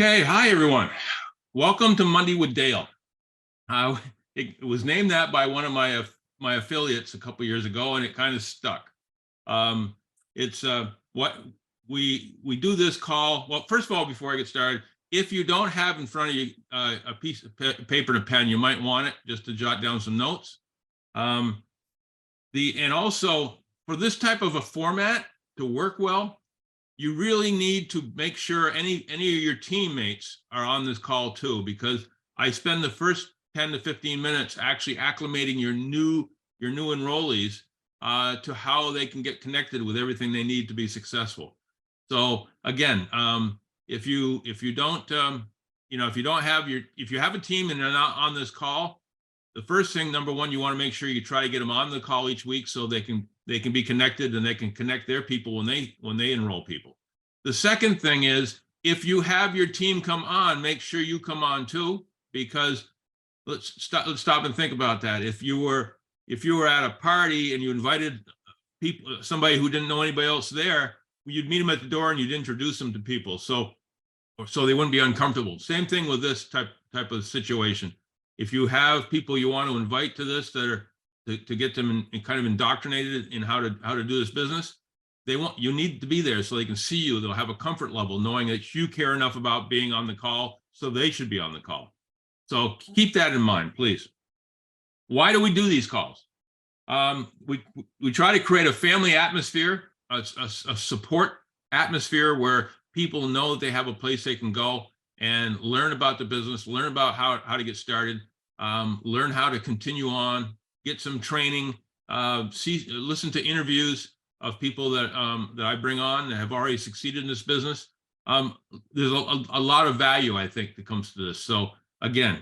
Okay, hi everyone. Welcome to Monday with Dale. It was named that by one of my affiliates a couple years ago, and it kind of stuck. It's what we do this call. Well, first of all, before I get started, if you don't have in front of you a piece of paper and a pen, you might want it just to jot down some notes. And also for this type of a format to work well, you really need to make sure any of your teammates are on this call too, because I spend the first 10 to 15 minutes actually acclimating your new enrollees to how they can get connected with everything they need to be successful. So again, if you don't if you have a team and they're not on this call, the first thing, number one, you want to make sure you try to get them on the call each week so they can be connected and they can connect their people when they enroll people. The second thing is, if you have your team come on, make sure you come on too, because let's stop and think about that. If you were at a party and you invited somebody who didn't know anybody else there, you'd meet them at the door and you'd introduce them to people, so they wouldn't be uncomfortable. Same thing with this type of situation. If you have people you want to invite to this that are to get them kind of indoctrinated in how to do this business, you need to be there so they can see you. They'll have a comfort level knowing that you care enough about being on the call, so they should be on the call. So keep that in mind, please. Why do we do these calls? We try to create a family atmosphere, a support atmosphere where people know that they have a place they can go and learn about the business, learn about how to get started, learn how to continue on, get some training, listen to interviews of people that I bring on that have already succeeded in this business. There's a lot of value, I think, that comes to this. So again,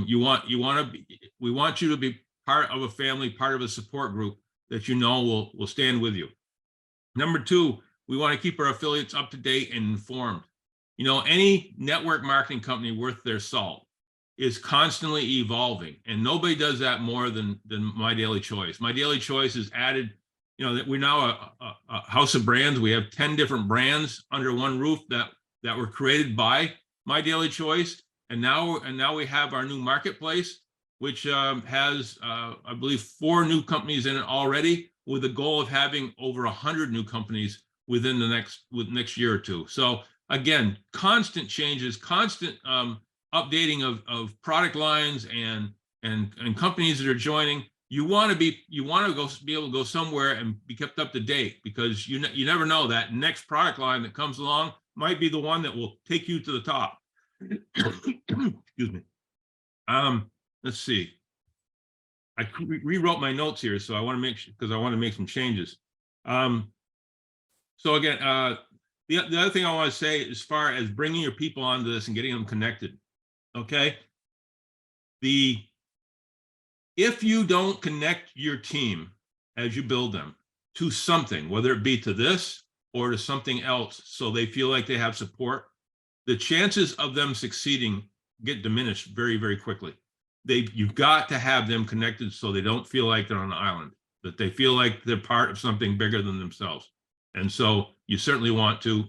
we want you to be part of a family, part of a support group that you know will stand with you. Number two, we want to keep our affiliates up to date and informed. You know, any network marketing company worth their salt is constantly evolving, and nobody does that more than My Daily Choice. My Daily Choice has added, you know, that we're now a house of brands. We have 10 different brands under one roof that were created by My Daily Choice, and now we have our new marketplace, which has I believe 4 new companies in it already, with the goal of having over 100 new companies within the next year or two. So again, constant changes, constant updating of product lines and companies that are joining. You want to be able to go somewhere and be kept up to date, because you never know, that next product line that comes along might be the one that will take you to the top. Excuse me. Let's see. I rewrote my notes here, so I want to make sure, because I want to make some changes. So again, the other thing I want to say, as far as bringing your people onto this and getting them connected, okay? If you don't connect your team as you build them to something, whether it be to this or to something else, so they feel like they have support, the chances of them succeeding get diminished very, very quickly. You've got to have them connected so they don't feel like they're on an island, that they feel like they're part of something bigger than themselves. And so you certainly want to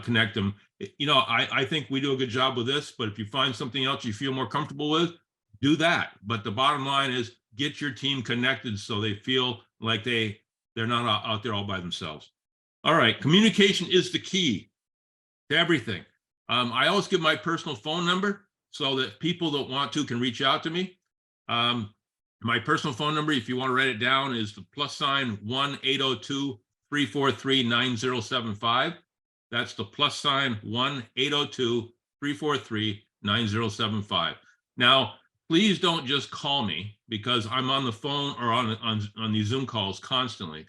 connect them. You know, I think we do a good job with this, but if you find something else you feel more comfortable with, do that. But the bottom line is, get your team connected so they feel like they're not out there all by themselves. All right, communication is the key to everything. I always give my personal phone number so that people that want to can reach out to me. My personal phone number, if you want to write it down, is the +1 802-343-9075. That's the +1 802-343-9075. Now, please don't just call me, because I'm on the phone or on these Zoom calls constantly.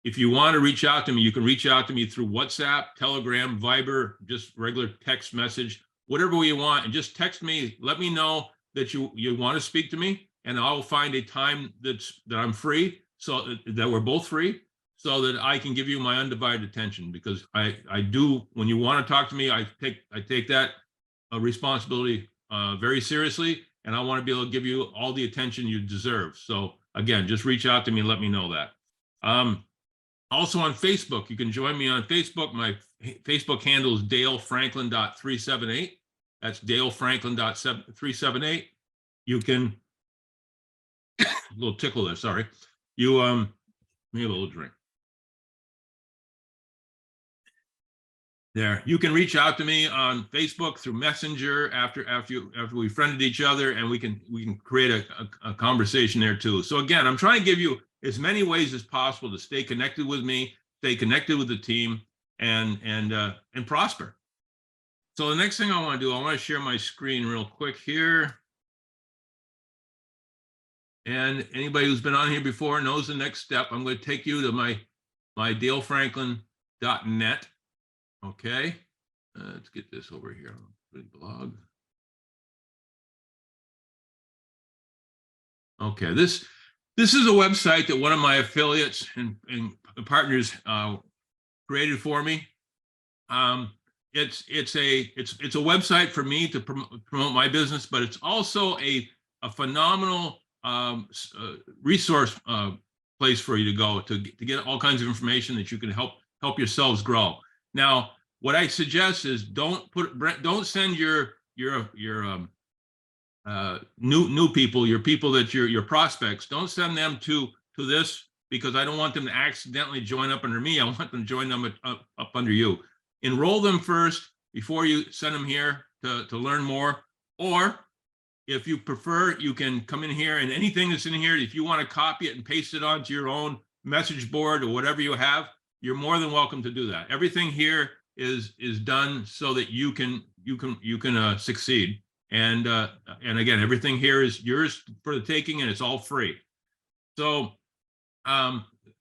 If you want to reach out to me, you can reach out to me through WhatsApp, Telegram, Viber, just regular text message, whatever way you want, and just text me. Let me know that you want to speak to me, and I'll find a time that I'm free, so that we're both free, so that I can give you my undivided attention. Because I do, when you want to talk to me, I take that responsibility very seriously, and I want to be able to give you all the attention you deserve. So again, just reach out to me and let me know that. Also on Facebook, you can join me on Facebook. My Facebook handle is dalefranklin.378. That's dalefranklin.378. You can, a little tickle there, sorry. You, let me have a little drink. There, you can reach out to me on Facebook through Messenger after we friended each other, and we can create a conversation there too. So again, I'm trying to give you as many ways as possible to stay connected with me, stay connected with the team, and prosper. So the next thing I want to do, I want to share my screen real quick here. And anybody who's been on here before knows the next step. I'm going to take you to my dalefranklin.net. Okay, let's get this over here on the blog. Okay, this is a website that one of my affiliates and partners created for me. It's a website for me to promote my business, but it's also a phenomenal resource place for you to go to get all kinds of information that you can help yourselves grow. Now, what I suggest is don't send your new people, your people that your prospects, don't send them to this, because I don't want them to accidentally join up under me. I want them to join them up under you. Enroll them first before you send them here to learn more. Or if you prefer, you can come in here, and anything that's in here, if you want to copy it and paste it onto your own message board or whatever you have, you're more than welcome to do that. Everything here is done so that you can succeed. And again, everything here is yours for the taking, and it's all free. So,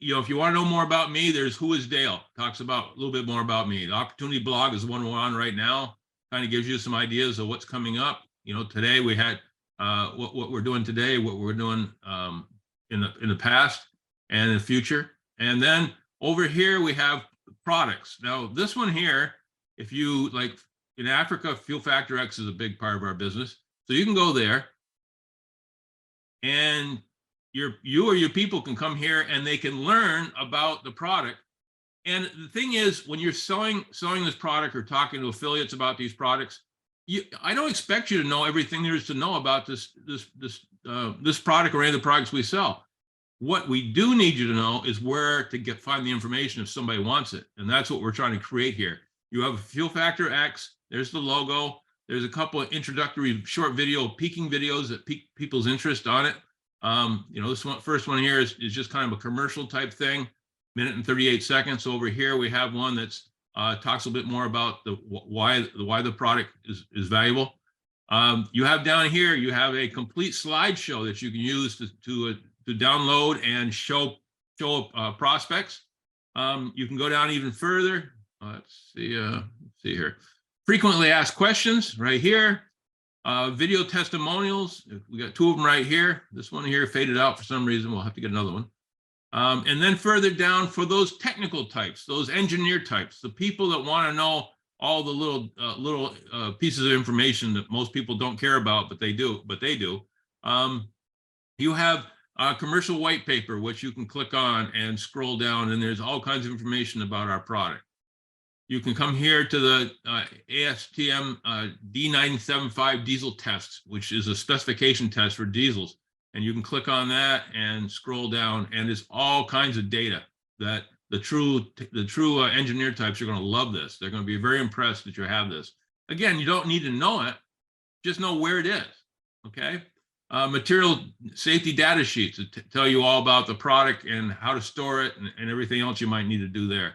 if you want to know more about me, there's Who is Dale, talks about a little bit more about me. The Opportunity blog is the one we're on right now, kind of gives you some ideas of what's coming up. Today we had what we're doing today, what we're doing in the past and in the future. And then over here we have products. Now this one here, if you like, in Africa, Fuel Factor X is a big part of our business. So you can go there, and you or your people can come here and they can learn about the product. And the thing is, when you're selling this product or talking to affiliates about these products, I don't expect you to know everything there is to know about this product or any of the products we sell. What we do need you to know is where to find the information if somebody wants it. And that's what we're trying to create here. You have Fuel Factor X, there's the logo. There's a couple of introductory short peaking videos that pique people's interest on it. This first one here is just kind of a commercial type thing, minute and 38 seconds. Over here, we have one that's talks a little bit more about why the product is valuable. You have down here, you have a complete slideshow that you can use to download and show prospects. You can go down even further. Let's see here. Frequently asked questions right here. Video testimonials. We got two of them right here. This one here faded out for some reason. We'll have to get another one. And then further down for those technical types, those engineer types, the people that want to know all the little pieces of information that most people don't care about, but they do. You have a commercial white paper, which you can click on and scroll down, and there's all kinds of information about our product. You can come here to the ASTM D975 diesel test, which is a specification test for diesels. And you can click on that and scroll down, and there's all kinds of data that the true engineer types are going to love this. They're going to be very impressed that you have this. Again, you don't need to know it, just know where it is. Okay. Material safety data sheets that tell you all about the product and how to store it and everything else you might need to do there.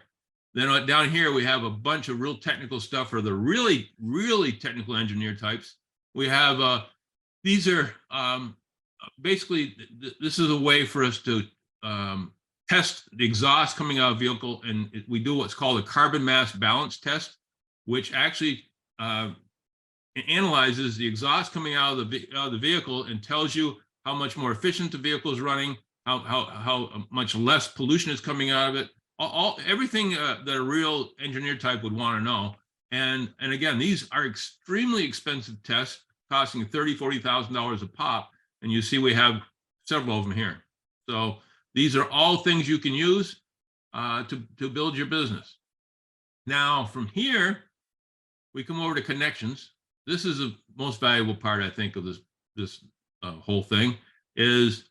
Then down here, we have a bunch of real technical stuff for the really, really technical engineer types. We have, these are basically, this is a way for us to test the exhaust coming out of the vehicle. And we do what's called a carbon mass balance test, which actually analyzes the exhaust coming out of the vehicle and tells you how much more efficient the vehicle is running, how much less pollution is coming out of it. Everything that a real engineer type would want to know. And again, these are extremely expensive tests, costing $30,000, $40,000 a pop. And you see we have several of them here. So these are all things you can use to build your business. Now from here, we come over to connections. This is the most valuable part, I think, of this whole thing is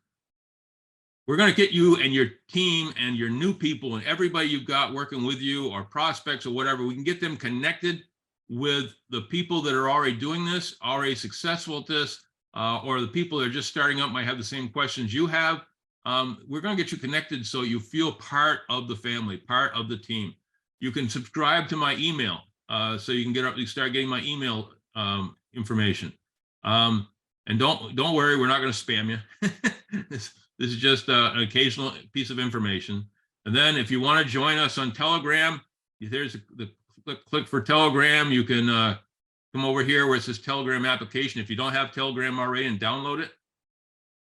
we're going to get you and your team and your new people and everybody you've got working with you or prospects or whatever. We can get them connected with the people that are already doing this, already successful at this, or the people that are just starting up might have the same questions you have. We're going to get you connected so you feel part of the family, part of the team. You can subscribe to my email, so you can start getting my email information. And don't worry, we're not going to spam you. This is just an occasional piece of information. And then if you want to join us on Telegram, there's the click for Telegram. You can come over here where it says Telegram application if you don't have Telegram already, and download it.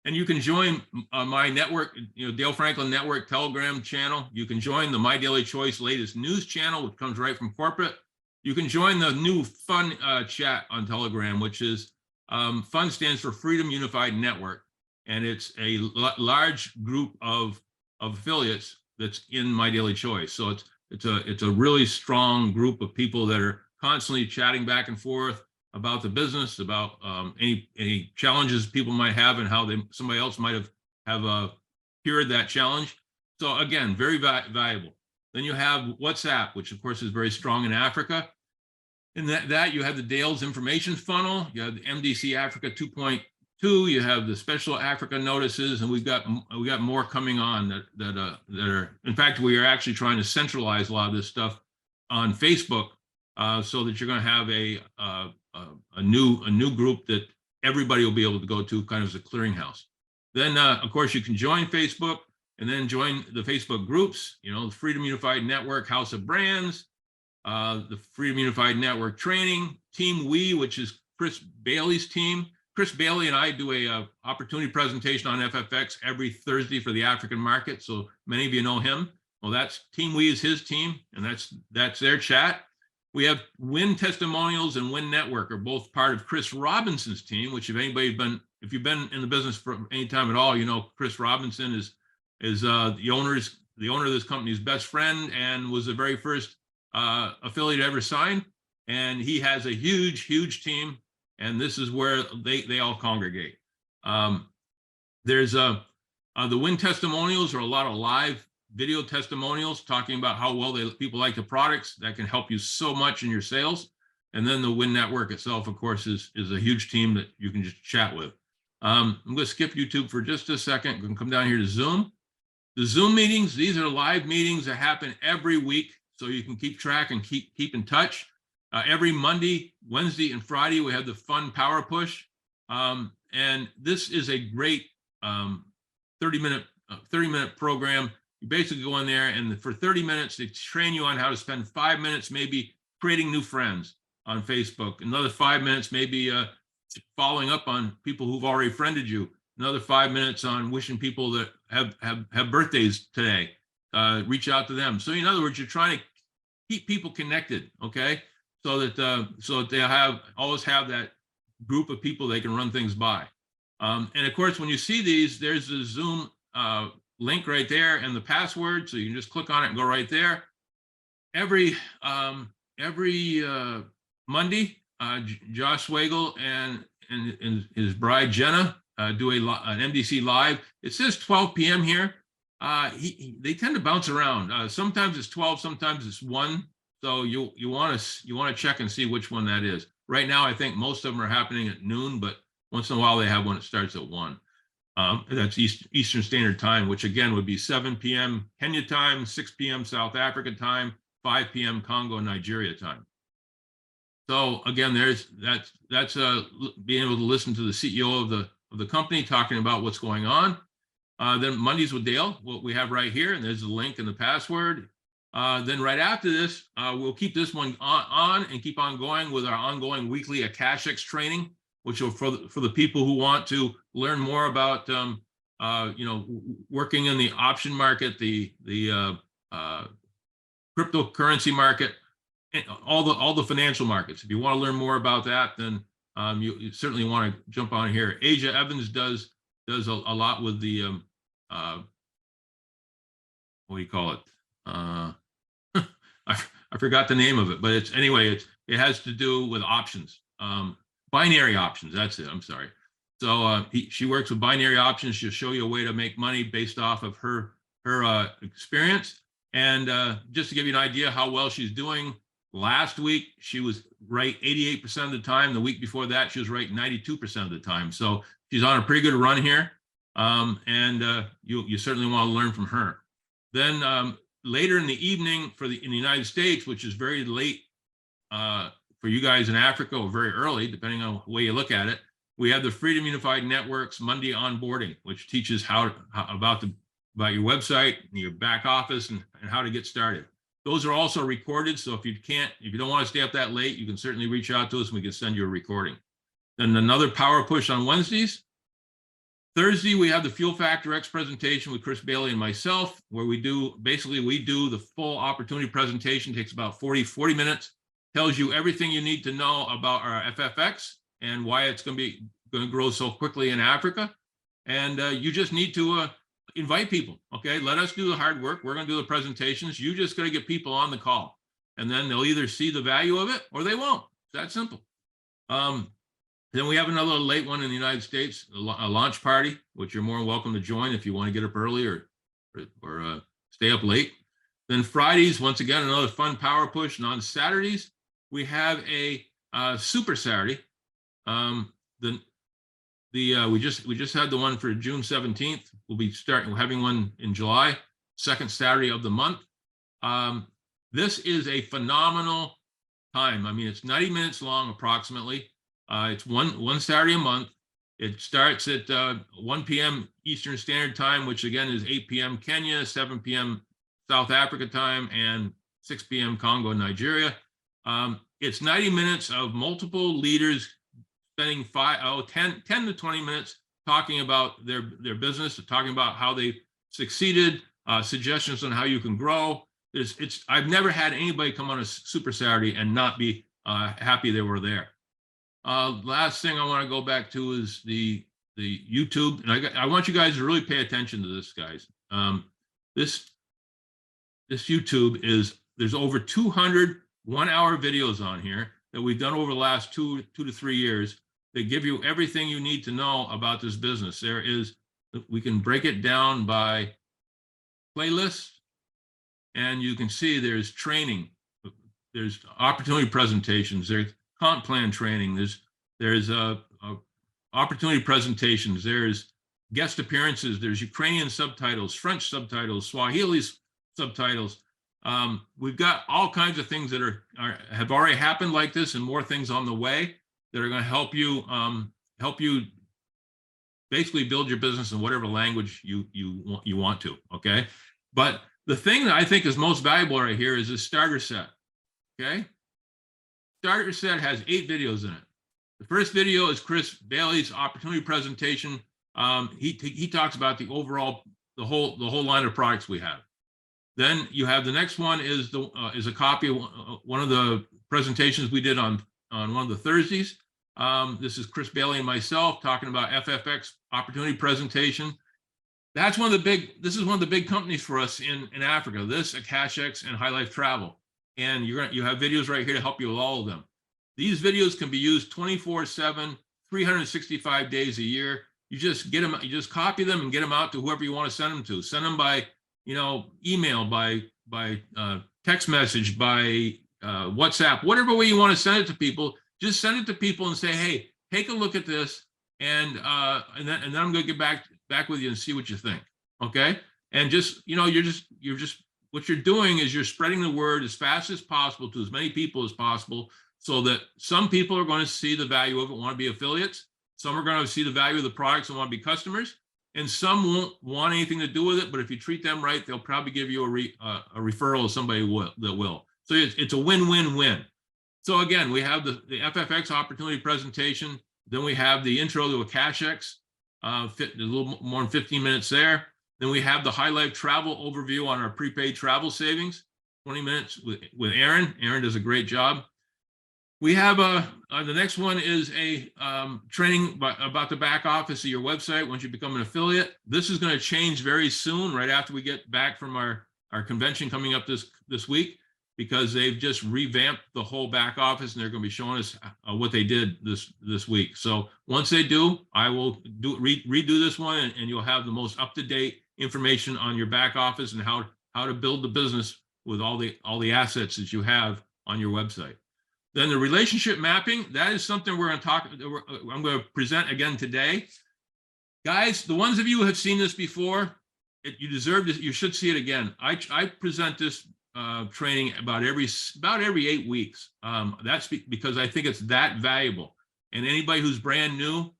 And you can join my network, Dale Franklin Network Telegram channel. You can join the My Daily Choice latest news channel, which comes right from corporate. You can join the new FUN chat on Telegram, which is FUN stands for Freedom Unified Network. And it's a large group of affiliates that's in My Daily Choice. So it's a really strong group of people that are constantly chatting back and forth about the business, about any challenges people might have and how somebody else might have cured that challenge. So again, very valuable. Then you have WhatsApp, which of course is very strong in Africa. In that you have the Dale's information funnel, you have the MDC Africa 2.2, you have the special Africa notices, and we got more coming on that are, in fact, we are actually trying to centralize a lot of this stuff on Facebook, so that you're going to have a new group that everybody will be able to go to, kind of as a clearinghouse. Then of course you can join Facebook and then join the Facebook groups, the Freedom Unified Network House of Brands, the Freedom Unified Network Training, Team We, which is Chris Bailey's team. Chris Bailey and I do a opportunity presentation on FFX every Thursday for the African market. So many of you know him. Well, that's Team We is his team, and that's their chat. We have Win Testimonials and Win Network are both part of Chris Robinson's team, which if you've been in the business for any time at all, Chris Robinson is the owner of this company's best friend and was the very first affiliate ever signed. And he has a huge team, and this is where they all congregate. There's the Win Testimonials are a lot of live video testimonials talking about how well people like the products that can help you so much in your sales. And then the Win Network itself, of course, is a huge team that you can just chat with. I'm going to skip YouTube for just a second. We can come down here to Zoom. The Zoom meetings, these are live meetings that happen every week, so you can keep track and keep in touch. Every Monday, Wednesday, and Friday, we have the Fun Power Push. And this is a great 30-minute program. You basically go in there, and for 30 minutes, they train you on how to spend 5 minutes maybe creating new friends on Facebook, another 5 minutes maybe following up on people who've already friended you, another 5 minutes on wishing people that have birthdays today, reach out to them. So in other words, you're trying to keep people connected, okay? So that they always have that group of people they can run things by. And of course, when you see these, there's the Zoom link right there and the password, so you can just click on it and go right there. Every Monday, Josh Swagel and his bride Jenna do an MDC live. It says 12 p.m. here. They tend to bounce around. Sometimes it's 12, sometimes it's 1. So you want to check and see which one that is. Right now, I think most of them are happening at noon, but once in a while they have one that starts at 1. That's Eastern Standard Time, which again would be 7 p.m. Kenya time, 6 p.m. South Africa time, 5 p.m. Congo, Nigeria time. So again, that's being able to listen to the CEO of the company talking about what's going on. Then Mondays with Dale, what we have right here, and there's the link and the password. Then right after this, we'll keep this one on and keep on going with our ongoing weekly Akashics training, which are for the people who want to learn more about working in the option market, the cryptocurrency market, and all the financial markets. If you want to learn more about that, then you certainly want to jump on here. Asia Evans does a lot with the what do you call it? I forgot the name of it, but it's anyway, it has to do with options, binary options. That's it. I'm sorry. So she works with binary options. She'll show you a way to make money based off of her experience. And just to give you an idea how well she's doing, last week she was right 88% of the time. The week before that, she was right 92% of the time. So she's on a pretty good run here. You certainly want to learn from her. Then later in the evening in the United States, which is very late for you guys in Africa, or very early, depending on the way you look at it, we have the Freedom Unified Network's Monday onboarding, which teaches about your website and your back office and how to get started. Those are also recorded, so if you don't want to stay up that late, you can certainly reach out to us and we can send you a recording. Then another power push on Wednesdays. Thursday, we have the Fuel Factor X presentation with Chris Bailey and myself, where we do the full opportunity presentation. It takes about 40 minutes, tells you everything you need to know about our FFX and why it's going to grow so quickly in Africa. And you just need to invite people. Okay, let us do the hard work. We're going to do the presentations. You just got to get people on the call, and then they'll either see the value of it or they won't. It's that simple. Then we have another late one in the United States, a launch party, which you're more than welcome to join if you want to get up early or stay up late. Then Fridays, once again, another fun power push. And on Saturdays, we have a Super Saturday. We just had the one for June 17th. We'll be having one in July, second Saturday of the month. This is a phenomenal time. I mean, it's 90 minutes long approximately. It's one Saturday a month. It starts at 1 p.m. Eastern Standard Time, which again is 8 p.m. Kenya, 7 p.m. South Africa time, and 6 p.m. Congo, Nigeria. It's 90 minutes of multiple leaders spending 10 to 20 minutes talking about their business, talking about how they succeeded, suggestions on how you can grow. I've never had anybody come on a Super Saturday and not be happy they were there. Last thing I want to go back to is the YouTube, and I want you guys to really pay attention to this, guys. This YouTube there's over 200 one-hour videos on here that we've done over the last two to 3 years. They give you everything you need to know about this business. We can break it down by playlists, and you can see there's training, there's opportunity presentations, there's comp plan training, there's opportunity presentations, there's guest appearances, there's Ukrainian subtitles, French subtitles, Swahili subtitles. We've got all kinds of things that have already happened like this, and more things on the way that are going to help you basically build your business in whatever language you want to. Okay, but the thing that I think is most valuable right here is this starter set. Okay, starter set has 8 videos in it. The first video is Chris Bailey's opportunity presentation. He talks about the whole line of products we have. Then you have the next one is a copy of one of the presentations we did on one of the Thursdays. This is Chris Bailey and myself talking about FFX opportunity presentation. This is one of the big companies for us in Africa. This, AkashX, and High Life Travel. And you have videos right here to help you with all of them. These videos can be used 24/7, 365 days a year. You just get them, you just copy them and get them out to whoever you want to send them to. Send them by email, by text message, by WhatsApp, whatever way you want to send it to people. Just send it to people and say, hey, take a look at this, and then I'm going to get back with you and see what you think. Okay, and what you're doing is you're spreading the word as fast as possible to as many people as possible, so that some people are going to see the value of it, want to be affiliates. Some are going to see the value of the products and want to be customers, and some won't want anything to do with it. But if you treat them right, they'll probably give you a referral of somebody that will. So it's a win-win-win. So again, we have the FFX opportunity presentation. Then we have the intro to AkashX, a little more than 15 minutes there. Then we have the High Life Travel overview on our prepaid travel savings, 20 minutes with Aaron. Aaron does a great job. We have the next one is a training about the back office of your website once you become an affiliate. This is going to change very soon, right after we get back from our convention coming up this week. because they've just revamped the whole back office, and they're going to be showing us what they did this week. So once they do, I will redo this one, and you'll have the most up-to-date information on your back office and how to build the business with all the assets that you have on your website. Then the relationship mapping, that is something I'm going to present again today. Guys, the ones of you who have seen this before, you deserve this. You should see it again. I present this training about every 8 weeks. That's because I think it's that valuable. And anybody who's brand new,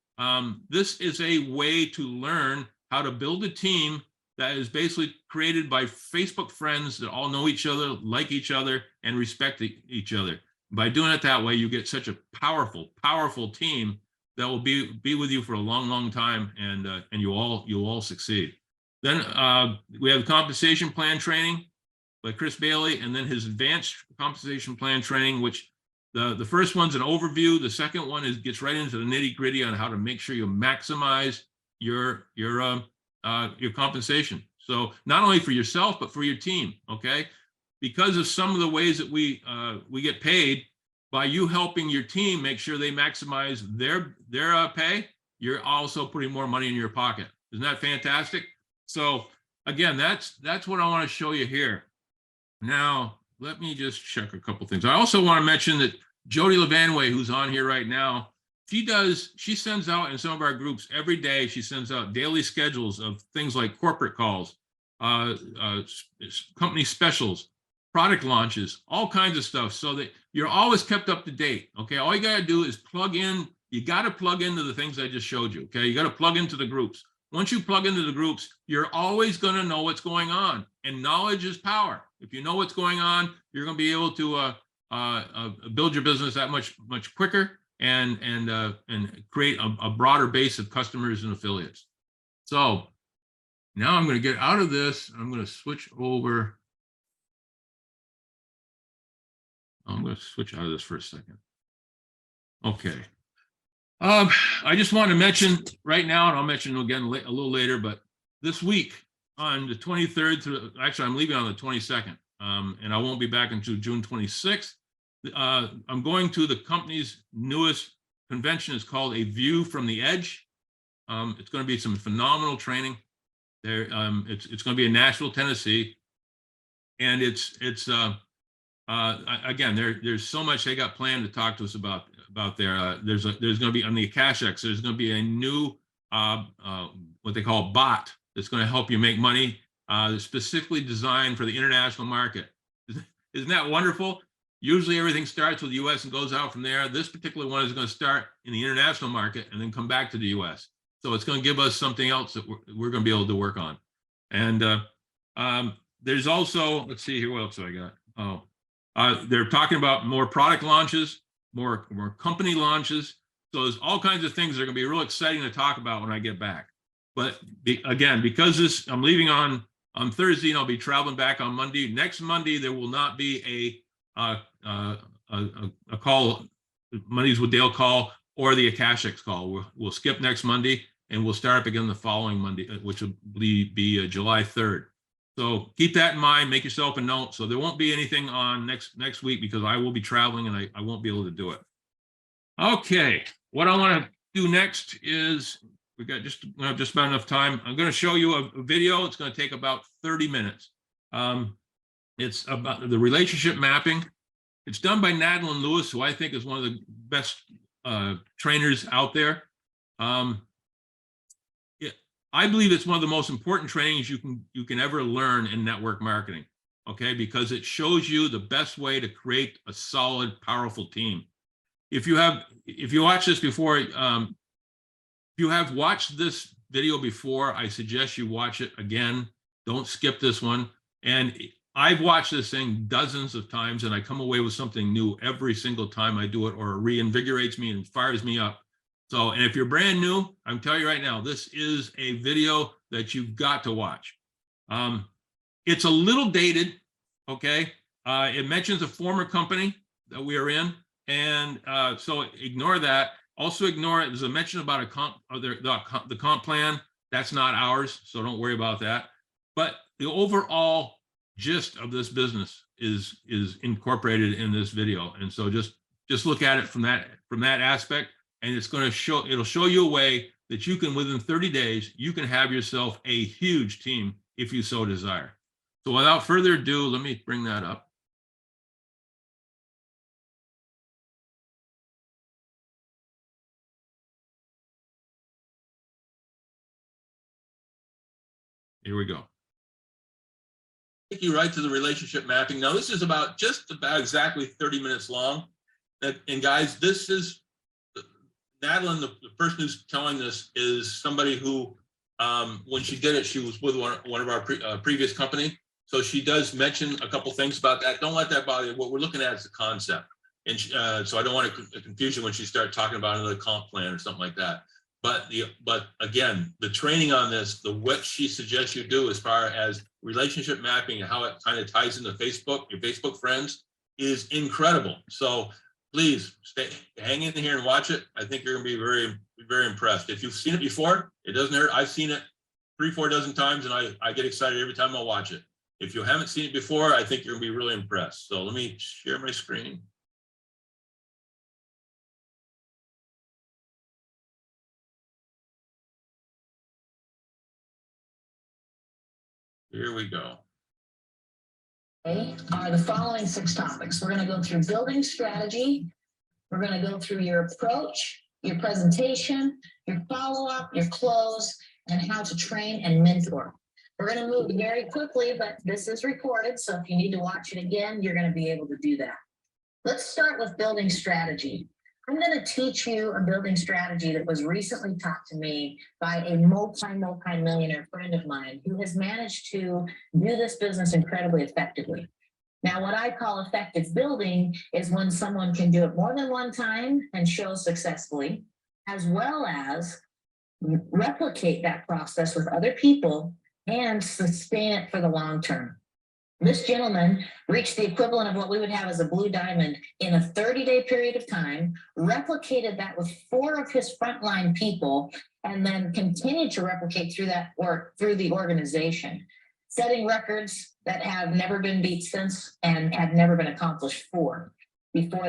this is a way to learn how to build a team that is basically created by Facebook friends that all know each other, like each other, and respect each other. By doing it that way, you get such a powerful team that will be with you for a long time, and you'll all succeed. Then we have compensation plan training by Chris Bailey, and then his advanced compensation plan training, which the first one's an overview. The second one gets right into the nitty gritty on how to make sure you maximize your compensation. So not only for yourself, but for your team, okay? Because of some of the ways that we get paid, by you helping your team make sure they maximize their pay, you're also putting more money in your pocket. Isn't that fantastic? So again, that's what I want to show you here. Now, let me just check a couple things. I also want to mention that Jody Levanway, who's on here right now, she sends out in some of our groups every day, she sends out daily schedules of things like corporate calls, company specials, product launches, all kinds of stuff, so that you're always kept up to date. Okay, all you got to do is plug in. You got to plug into the things I just showed you. Okay, you got to plug into the groups. Once you plug into the groups, you're always going to know what's going on, and knowledge is power. If you know what's going on, you're going to be able to build your business that much quicker and create a broader base of customers and affiliates. So now I'm going to get out of this. I'm going to switch over. I'm going to switch out of this for a second. Okay. I just want to mention right now, and I'll mention again a little later, but this week on the 23rd actually I'm leaving on the 22nd, and I won't be back until June 26th. I'm going to the company's newest convention. It's called A View from the Edge. It's going to be some phenomenal training there. It's going to be in Nashville, Tennessee, and again, there's so much they got planned to talk to us about there. There's going to be on the AkashX, there's going to be a new what they call bot that's going to help you make money, specifically designed for the international market. Isn't that wonderful? Usually everything starts with the U.S. and goes out from there. This particular one is going to start in the international market and then come back to the U.S. So it's going to give us something else that we're going to be able to work on. And there's also, let's see here, what else do I got? Oh, they're talking about more product launches, more company launches. So there's all kinds of things that are going to be real exciting to talk about when I get back. But again, because I'm leaving on Thursday and I'll be traveling back on Monday. Next Monday, there will not be a call, Mondays with Dale call, or the AkashX call. We'll skip next Monday and we'll start up again the following Monday, which will be July 3rd. So keep that in mind, make yourself a note. So there won't be anything on next week because I will be traveling and I won't be able to do it. Okay, what I want to do next is, we got just about enough time. I'm going to show you a video. It's going to take about 30 minutes. It's about the relationship mapping. It's done by Nadlin Lewis, who I think is one of the best trainers out there. I believe it's one of the most important trainings you can ever learn in network marketing, okay? Because it shows you the best way to create a solid, powerful team. If you watch this before, if you have watched this video before, I suggest you watch it again. Don't skip this one. And I've watched this thing dozens of times, and I come away with something new every single time I do it, or it reinvigorates me and fires me up. So, and if you're brand new, I'm telling you right now, this is a video that you've got to watch. It's a little dated, okay? It mentions a former company that we are in, and so ignore that. Also ignore it. There's a mention about the comp plan. That's not ours, so don't worry about that. But the overall gist of this business is incorporated in this video. And so just look at it from that aspect, and it'll show you a way that you can, within 30 days, you can have yourself a huge team if you so desire. So without further ado, let me bring that up. Here we go. Take you right to the relationship mapping. Now, this is just about exactly 30 minutes long. And guys, this is Madeline, the person who's telling this, is somebody who, when she did it, she was with one of our previous company. So she does mention a couple things about that. Don't let that bother you. What we're looking at is the concept. And so I don't want to confuse you when she starts talking about another comp plan or something like that. But again, the training on this, what she suggests you do as far as relationship mapping and how it kind of ties into Facebook, your Facebook friends, is incredible. So please hang in here and watch it. I think you're going to be very, very impressed. If you've seen it before, it doesn't hurt. I've seen it 3-4 dozen times, and I get excited every time I watch it. If you haven't seen it before, I think you're going to be really impressed. So let me share my screen. Here we go. Are the following 6 topics. We're going to go through building strategy. We're going to go through your approach, your presentation, your follow-up, your close, and how to train and mentor. We're going to move very quickly, but this is recorded, so if you need to watch it again, you're going to be able to do that. Let's start with building strategy. I'm going to teach you a building strategy that was recently taught to me by a multi-millionaire friend of mine who has managed to do this business incredibly effectively. Now, what I call effective building is when someone can do it more than one time and show successfully, as well as replicate that process with other people and sustain it for the long term. This gentleman reached the equivalent of what we would have as a blue diamond in a 30-day period of time, replicated that with 4 of his frontline people, and then continued to replicate through that work through the organization, setting records that have never been beat since and had never been accomplished before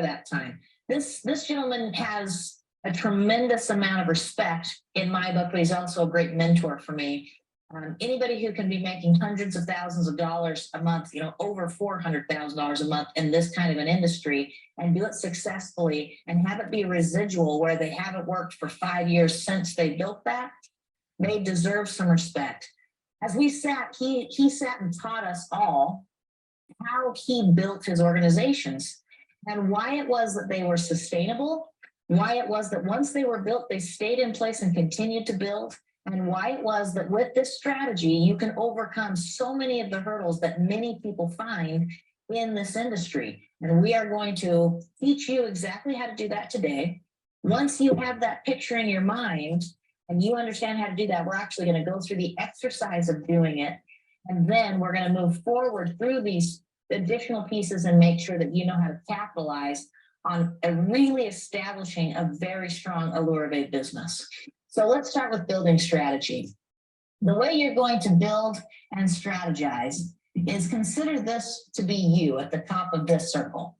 that time. This gentleman has a tremendous amount of respect in my book, but he's also a great mentor for me. Anybody who can be making hundreds of thousands of dollars a month, over $400,000 a month in this kind of an industry, and do it successfully and have it be residual where they haven't worked for 5 years since they built that, they deserve some respect. As we sat, he sat and taught us all how he built his organizations and why it was that they were sustainable, why it was that once they were built, they stayed in place and continued to build, and why it was that with this strategy, you can overcome so many of the hurdles that many people find in this industry. And we are going to teach you exactly how to do that today. Once you have that picture in your mind and you understand how to do that, we're actually going to go through the exercise of doing it. And then we're going to move forward through these additional pieces and make sure that you know how to capitalize on really establishing a very strong Allure business. So let's start with building strategy. The way you're going to build and strategize is consider this to be you at the top of this circle.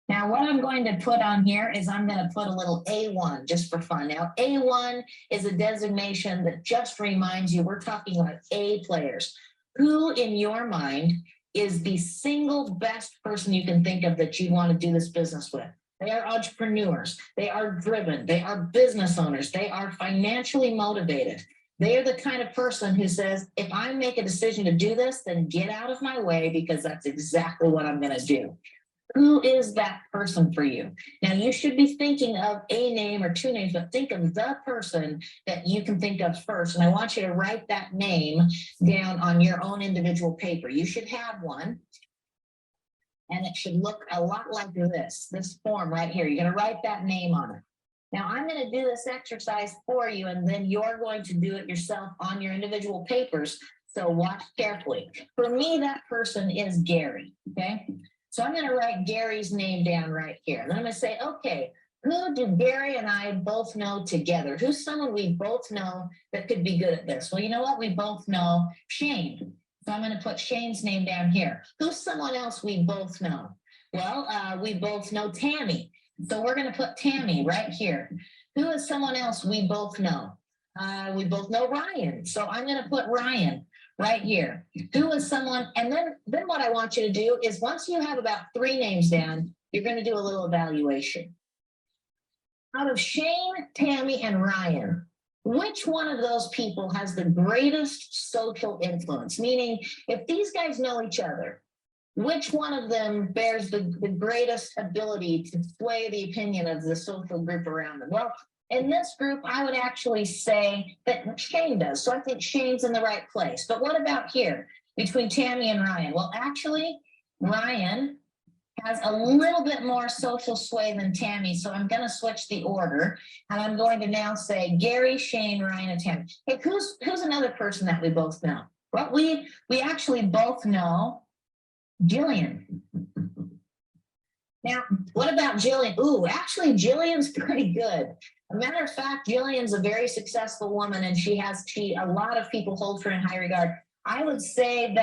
Now, what I'm going to put on here is I'm going to put a little A1 just for fun. Now, A1 is a designation that just reminds you we're talking about A players. Who in your mind is the single best person you can think of that you want to do this business with? They are entrepreneurs. They are driven. They are business owners. They are financially motivated. They are the kind of person who says, if I make a decision to do this, then get out of my way because that's exactly what I'm going to do. Who is that person for you? Now, you should be thinking of a name or 2 names, but think of the person that you can think of first. And I want you to write that name down on your own individual paper. You should have one. And it should look a lot like this form right here. You're going to write that name on it. Now, I'm going to do this exercise for you, and then you're going to do it yourself on your individual papers. So watch carefully. For me, that person is Gary, okay? So I'm going to write Gary's name down right here. Then I'm going to say, okay, who do Gary and I both know together? Who's someone we both know that could be good at this? Well, you know what? We both know Shane. So I'm going to put Shane's name down here. Who's someone else we both know? Well, we both know Tammy. So we're going to put Tammy right here. Who is someone else we both know? We both know Ryan. So I'm going to put Ryan right here. Who is someone, and then what I want you to do is once you have about 3 names down, you're going to do a little evaluation. Out of Shane, Tammy, and Ryan, which one of those people has the greatest social influence? Meaning, if these guys know each other, which one of them bears the greatest ability to sway the opinion of the social group around them? Well, in this group, I would actually say that Shane does. So I think Shane's in the right place. But what about here between Tammy and Ryan? Well, actually, Ryan has a little bit more social sway than Tammy. So I'm going to switch the order. And I'm going to now say Gary, Shane, Ryan, and Tammy. Hey, who's another person that we both know? Well, we actually both know Jillian. Now, what about Jillian? Ooh, actually, Jillian's pretty good. A matter of fact, Jillian's a very successful woman, and a lot of people hold her in high regard. I would say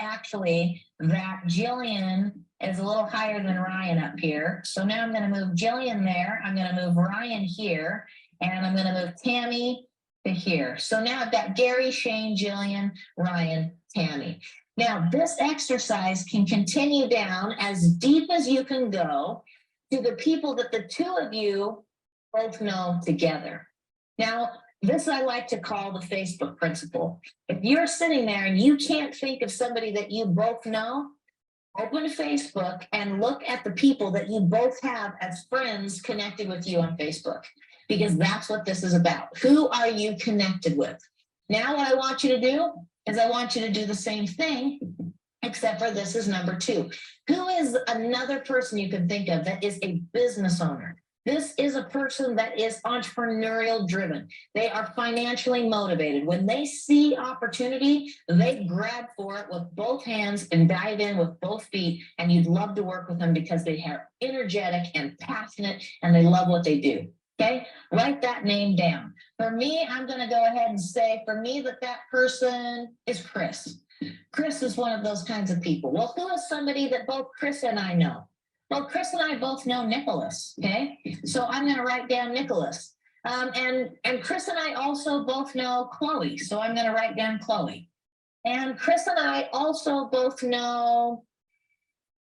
actually that Jillian is a little higher than Ryan up here. So now I'm going to move Jillian there. I'm going to move Ryan here, and I'm going to move Tammy to here. So now I've got Gary, Shane, Jillian, Ryan, Tammy. Now this exercise can continue down as deep as you can go to the people that the 2 of you both know together. Now, this I like to call the Facebook principle. If you're sitting there and you can't think of somebody that you both know, open Facebook and look at the people that you both have as friends connected with you on Facebook, because that's what this is about. Who are you connected with? Now, what I want you to do is I want you to do the same thing, except for this is number 2. Who is another person you can think of that is a business owner? This is a person that is entrepreneurial driven. They are financially motivated. When they see opportunity, they grab for it with both hands and dive in with both feet. And you'd love to work with them because they are energetic and passionate and they love what they do. Okay, write that name down. For me, I'm going to go ahead and say for me that person is Chris. Chris is one of those kinds of people. Well, who is somebody that both Chris and I know? Well, Chris and I both know Nicholas, okay? So I'm going to write down Nicholas. And Chris and I also both know Chloe, so I'm going to write down Chloe. And Chris and I also both know,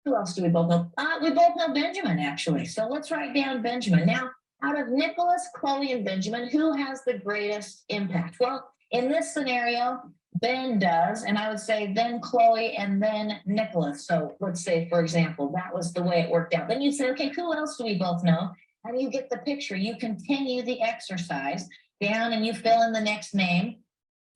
who else do we both know? We both know Benjamin, actually. So let's write down Benjamin. Now, out of Nicholas, Chloe, and Benjamin, who has the greatest impact? Well, in this scenario, Ben does, and I would say then Chloe and then Nicholas. So let's say, for example, that was the way it worked out. Then you say, okay, who else do we both know? And you get the picture. You continue the exercise down and you fill in the next name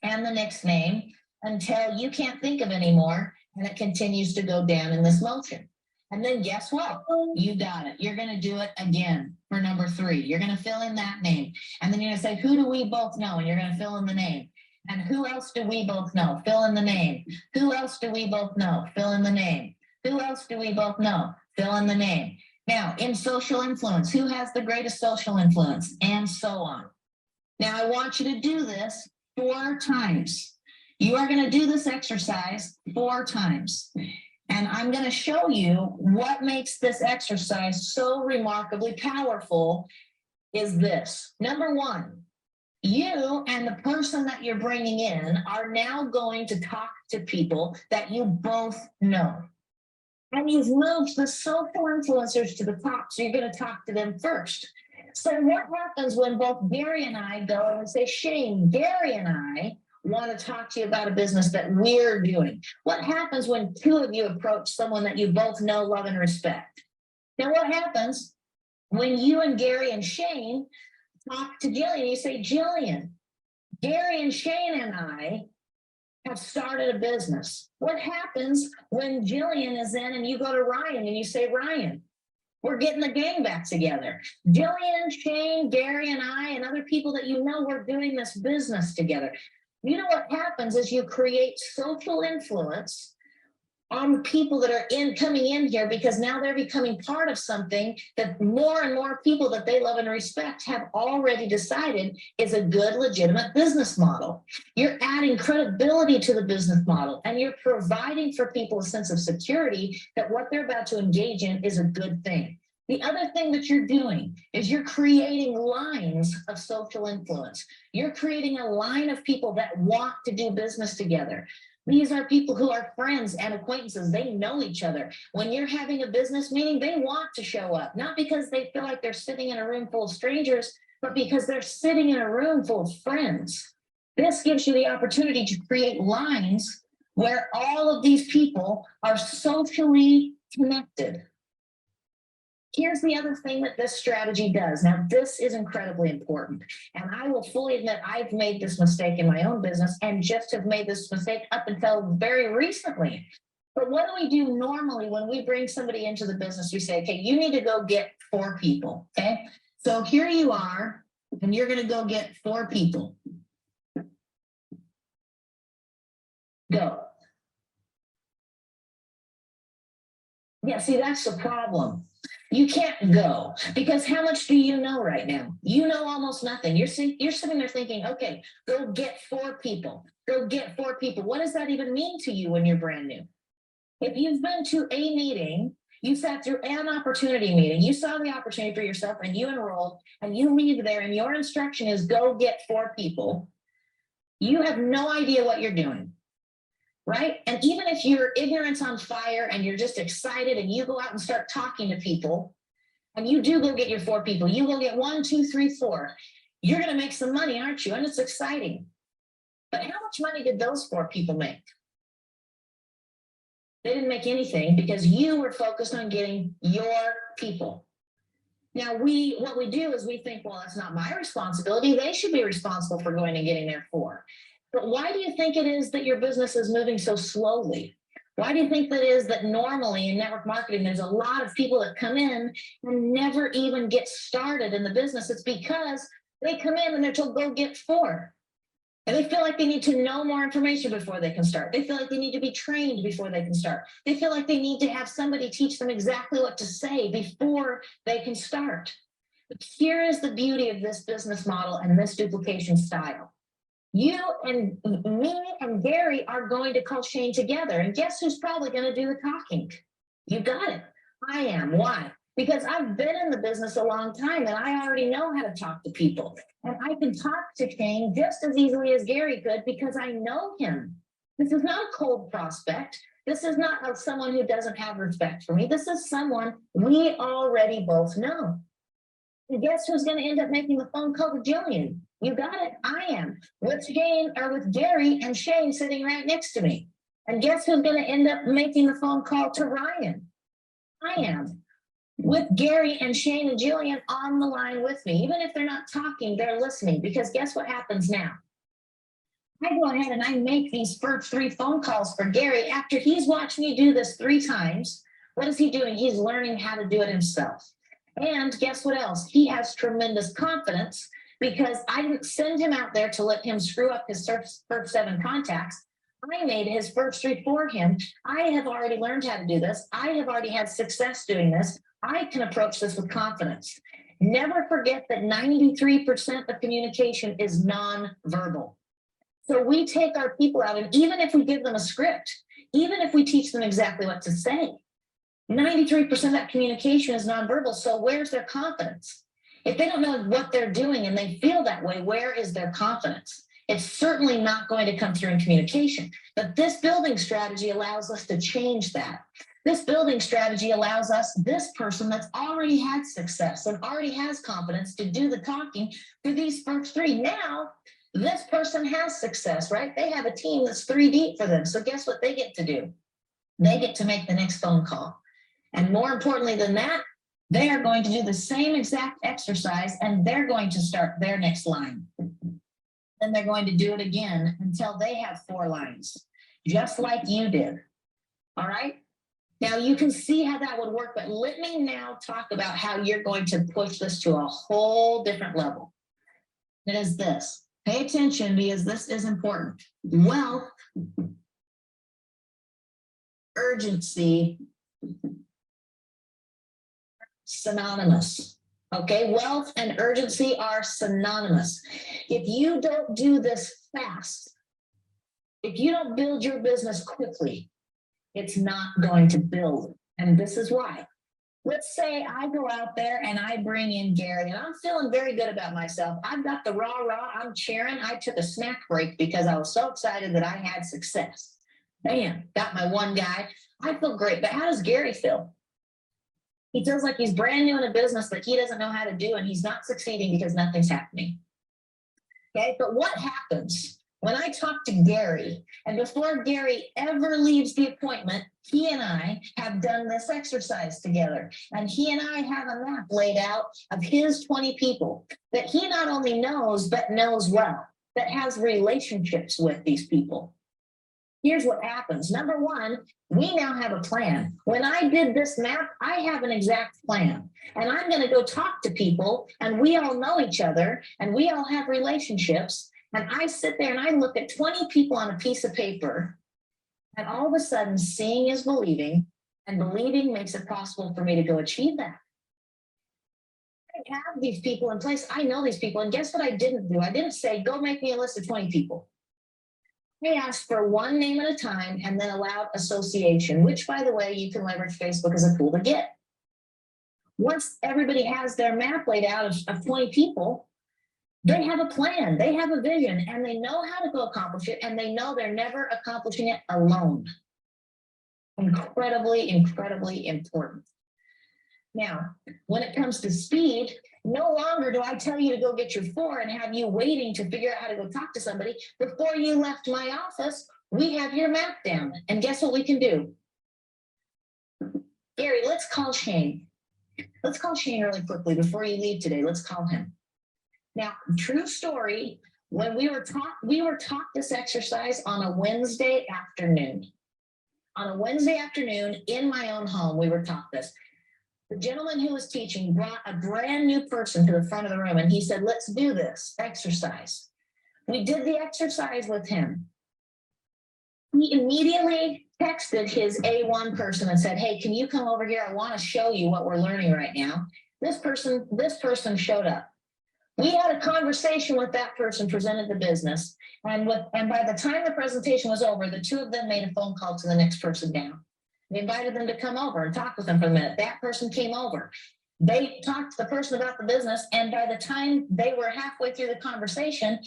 and the next name until you can't think of any more, and it continues to go down in this motion. And then guess what? You got it. You're going to do it again for number 3. You're going to fill in that name. And then you're going to say, who do we both know? And you're going to fill in the name. And who else do we both know? Fill in the name. Who else do we both know? Fill in the name. Who else do we both know? Fill in the name. Now, in social influence, who has the greatest social influence? And so on. Now, I want you to do this 4 times. You are going to do this exercise 4 times. And I'm going to show you what makes this exercise so remarkably powerful is this. Number 1. You and the person that you're bringing in are now going to talk to people that you both know. And you've moved the social influencers to the top, so you're going to talk to them first. So what happens when both Gary and I go and say, Shane, Gary and I want to talk to you about a business that we're doing? What happens when 2 of you approach someone that you both know, love, and respect? Now, what happens when you and Gary and Shane talk to Jillian? You say, Jillian, Gary and Shane and I have started a business. What happens when Jillian is in and you go to Ryan and you say, Ryan, we're getting the gang back together. Jillian, Shane, Gary, and I, and other people that you know, we're doing this business together. You know what happens is you create social influence on the people that are coming in here, because now they're becoming part of something that more and more people that they love and respect have already decided is a good, legitimate business model. You're adding credibility to the business model, and you're providing for people a sense of security that what they're about to engage in is a good thing. The other thing that you're doing is you're creating lines of social influence. You're creating a line of people that want to do business together. These are people who are friends and acquaintances. They know each other. When you're having a business meeting, they want to show up, not because they feel like they're sitting in a room full of strangers, but because they're sitting in a room full of friends. This gives you the opportunity to create lines where all of these people are socially connected. Here's the other thing that this strategy does. Now, this is incredibly important. And I will fully admit I've made this mistake in my own business and just have made this mistake up until very recently. But what do we do normally when we bring somebody into the business? We say, okay, you need to go get 4 people. Okay. So here you are, and you're going to go get 4 people. Go. Yeah, see, that's the problem. You can't go because how much do you know right now? You know almost nothing. You're sitting there thinking, okay, go get 4 people. Go get 4 people. What does that even mean to you when you're brand new? If you've been to a meeting, you sat through an opportunity meeting, you saw the opportunity for yourself and you enrolled and you leave there and your instruction is go get 4 people. You have no idea what you're doing. Right? And even if your ignorance on fire and you're just excited and you go out and start talking to people and you do go get your 4 people, you go get 1, 2, 3, 4, you're going to make some money, aren't you? And it's exciting. But how much money did those 4 people make? They didn't make anything because you were focused on getting your people. Now, what we do is we think, well, that's not my responsibility. They should be responsible for going and getting their 4. But why do you think it is that your business is moving so slowly? Why do you think that is that normally in network marketing, there's a lot of people that come in and never even get started in the business? It's because they come in and they're told, go get 4. And they feel like they need to know more information before they can start. They feel like they need to be trained before they can start. They feel like they need to have somebody teach them exactly what to say before they can start. But here is the beauty of this business model and this duplication style. You and me and Gary are going to call Shane together. And guess who's probably going to do the talking? You got it. I am. Why? Because I've been in the business a long time and I already know how to talk to people. And I can talk to Shane just as easily as Gary could because I know him. This is not a cold prospect. This is not someone who doesn't have respect for me. This is someone we already both know. And guess who's going to end up making the phone call to Jillian? You got it. I am with Shane or with Gary and Shane sitting right next to me. And guess who's going to end up making the phone call to Ryan? I am with Gary and Shane and Jillian on the line with me. Even if they're not talking, they're listening because guess what happens now? I go ahead and I make these first 3 phone calls for Gary after he's watched me do this 3 times. What is he doing? He's learning how to do it himself. And guess what else? He has tremendous confidence because I didn't send him out there to let him screw up his first 7 contacts. I made his first 3 for him. I have already learned how to do this. I have already had success doing this. I can approach this with confidence. Never forget that 93% of communication is nonverbal. So we take our people out, and even if we give them a script, even if we teach them exactly what to say, 93% of that communication is nonverbal. So where's their confidence? If they don't know what they're doing and they feel that way, where is their confidence? It's certainly not going to come through in communication. But this building strategy allows us to change that. This building strategy allows us, this person that's already had success and already has confidence to do the talking for these first 3. Now, this person has success, right? They have a team that's 3 deep for them. So guess what they get to do? They get to make the next phone call. And more importantly than that, they are going to do the same exact exercise and they're going to start their next line. Then they're going to do it again until they have 4 lines, just like you did. All right. Now you can see how that would work, but let me now talk about how you're going to push this to a whole different level. It is this. Pay attention because this is important. Wealth urgency synonymous. Okay, wealth and urgency are synonymous. If you don't do this fast, if you don't build your business quickly, it's not going to build. And this is why. Let's say I go out there and I bring in Gary, and I'm feeling very good about myself. I've got the rah, I'm cheering. I took a snack break because I was so excited that I had success. Bam, got my one guy. I feel great, but how does Gary feel? He feels like he's brand new in a business that he doesn't know how to do, and he's not succeeding because nothing's happening. Okay, but what happens when I talk to Gary, and before Gary ever leaves the appointment, he and I have done this exercise together, and he and I have a map laid out of his 20 people that he not only knows, but knows well, that has relationships with these people. Here's what happens. Number one, we now have a plan. When I did this map, I have an exact plan, and I'm going to go talk to people, and we all know each other, and we all have relationships. And I sit there and I look at 20 people on a piece of paper, and all of a sudden seeing is believing, and believing makes it possible for me to go achieve that. I have these people in place. I know these people. And guess what I didn't do? I didn't say, go make me a list of 20 people. I asked for one name at a time and then allowed association, which, by the way, you can leverage Facebook as a tool to get. Once everybody has their map laid out of 20 people, they have a plan, they have a vision, and they know how to go accomplish it, and they know they're never accomplishing it alone. Incredibly, incredibly important. Now, when it comes to speed, no longer do I tell you to go get your 4 and have you waiting to figure out how to go talk to somebody. Before you left my office, we have your map down. And guess what we can do? Gary, let's call Shane. Let's call Shane really quickly before you leave today. Let's call him. Now, true story, when we were taught this exercise on a Wednesday afternoon. On a Wednesday afternoon in my own home, we were taught this. The gentleman who was teaching brought a brand new person to the front of the room, and he said, let's do this exercise. We did the exercise with him. He immediately texted his A1 person and said, hey, can you come over here? I want to show you what we're learning right now. This person showed up. We had a conversation with that person, presented the business, and by the time the presentation was over, the two of them made a phone call to the next person down. They invited them to come over and talk with them for a minute. That person came over. They talked to the person about the business, and by the time they were halfway through the conversation,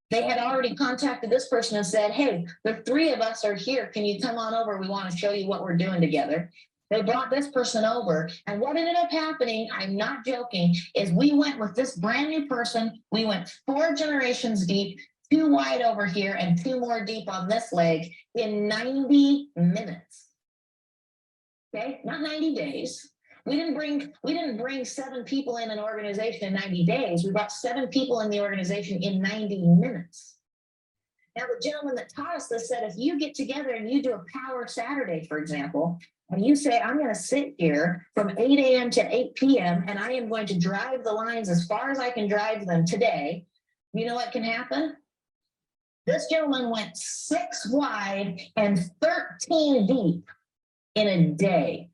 they had already contacted this person and said, hey, the 3 of us are here. Can you come on over? We want to show you what we're doing together. They brought this person over, and what ended up happening, I'm not joking, is we went with this brand new person. We went 4 generations deep, 2 wide over here, and 2 more deep on this leg in 90 minutes. Okay, not 90 days. We didn't bring 7 people in an organization in 90 days. We brought 7 people in the organization in 90 minutes. Now, the gentleman that taught us this said, if you get together and you do a Power Saturday, for example, and you say, I'm going to sit here from 8 a.m. to 8 p.m. and I am going to drive the lines as far as I can drive them today, you know what can happen? This gentleman went 6 wide and 13 deep in a day.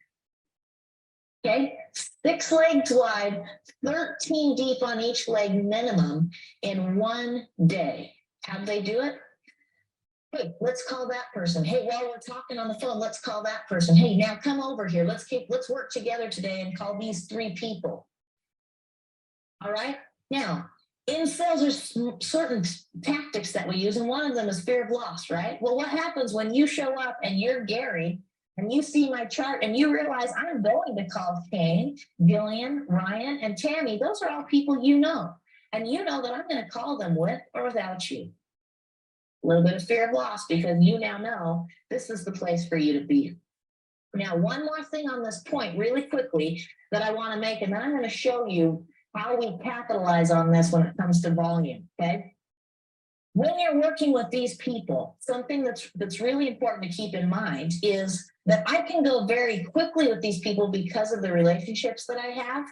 Okay, 6 legs wide, 13 deep on each leg minimum in 1 day. How'd they do it? Hey, let's call that person. Hey, while we're talking on the phone, let's call that person. Hey, now come over here. Let's work together today and call these 3 people. All right. Now, in sales, there's certain tactics that we use, and one of them is fear of loss, right? Well, what happens when you show up and you're Gary and you see my chart and you realize I'm going to call Shane, Gillian, Ryan, and Tammy? Those are all people you know. And you know that I'm going to call them with or without you. A little bit of fear of loss, because you now know this is the place for you to be. Now, one more thing on this point really quickly that I want to make, and then I'm going to show you how we capitalize on this when it comes to volume, okay? When you're working with these people, something that's really important to keep in mind is that I can go very quickly with these people because of the relationships that I have,